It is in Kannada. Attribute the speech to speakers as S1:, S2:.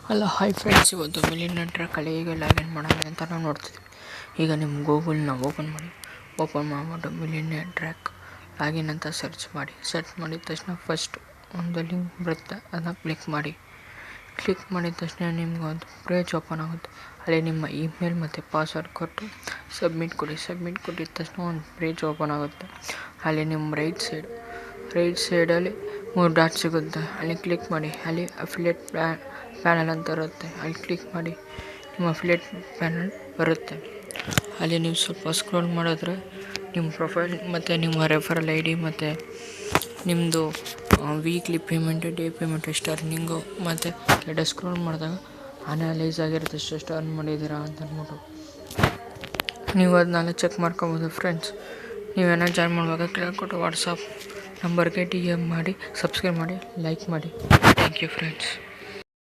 S1: ಹಲೋ ಹಾಯ್ ಫ್ರೆಂಡ್ಸ್, ಇವತ್ತು ಮಿಲಿಯನೇರ್ ಟ್ರ್ಯಾಕ್ ಹೇಗೆ ಲಾಗಿನ್ ಮಾಡೋದು ಅಂತ ನಾವು ನೋಡ್ತಿದ್ವಿ. ಈಗ ನಿಮ್ಮ ಗೂಗಲ್ನ ಓಪನ್ ಮಾಡಿಬಿಟ್ಟು ಮಿಲಿಯನೇರ್ ಟ್ರ್ಯಾಕ್ ಲಾಗಿನ್ ಅಂತ ಸರ್ಚ್ ಮಾಡಿದ ತಕ್ಷಣ ಫಸ್ಟ್ ಒಂದು ಲಿಂಕ್ ಬರುತ್ತೆ, ಅದನ್ನು ಕ್ಲಿಕ್ ಮಾಡಿದ ತಕ್ಷಣ ನಿಮ್ಗೆ ಒಂದು ಪೇಜ್ ಓಪನ್ ಆಗುತ್ತೆ. ಅಲ್ಲಿ ನಿಮ್ಮ ಇಮೇಲ್ ಮತ್ತು ಪಾಸ್ವರ್ಡ್ ಕೊಟ್ಟು ಸಬ್ಮಿಟ್ ಕೊಟ್ಟಿದ ತಕ್ಷಣ ಒಂದು ಪೇಜ್ ಓಪನ್ ಆಗುತ್ತೆ. ಅಲ್ಲಿ ನಿಮ್ಮ ರೈಟ್ ಸೈಡಲ್ಲಿ 3 ಡಾಟ್ ಸಿಗುತ್ತೆ, ಅಲ್ಲಿ ಕ್ಲಿಕ್ ಮಾಡಿ. ಅಲ್ಲಿ ಅಫಿಲಿಯೇಟ್ ಪ್ಯಾನಲ್ ಅಂತ ಇರುತ್ತೆ, ಅಲ್ಲಿ ಕ್ಲಿಕ್ ಮಾಡಿ. ನಿಮ್ಮ ಅಫಿಲಿಯೇಟ್ ಪ್ಯಾನಲ್ ಬರುತ್ತೆ. ಅಲ್ಲಿ ನೀವು ಸ್ವಲ್ಪ ಸ್ಕ್ರೋಲ್ ಮಾಡಿದ್ರೆ ನಿಮ್ಮ ಪ್ರೊಫೈಲ್ ಮತ್ತು ನಿಮ್ಮ ರೆಫರಲ್ ಐ ಡಿ ಮತ್ತು ನಿಮ್ಮದು ವೀಕ್ಲಿ ಪೇಮೆಂಟ್, ಡೇ ಪೇಮೆಂಟ್, ಎಷ್ಟು ಅರ್ನಿಂಗು ಮತ್ತು ಕೆಳಗಡೆ ಸ್ಕ್ರೋಲ್ ಮಾಡಿದಾಗ ಅನಲೈಸ್ ಆಗಿರುತ್ತೆ, ಎಷ್ಟು ಅರ್ನ್ ಮಾಡಿದ್ದೀರಾ ಅಂತ ಅಂದ್ಬಿಟ್ಟು ನೀವು ಅದನ್ನೆಲ್ಲ ಚೆಕ್ ಮಾಡ್ಕೊಬೋದು. ಫ್ರೆಂಡ್ಸ್, ನೀವೇನೋ ಜಾಯ್ನ್ ಮಾಡುವಾಗ ಕೇಳ್ಕೊಟ್ಟು ವಾಟ್ಸಪ್ ನಂಬರ್ಗೆ DM ಮಾಡಿ, ಸಬ್ಸ್ಕ್ರೈಬ್ ಮಾಡಿ, ಲೈಕ್ ಮಾಡಿ. Thank you friends.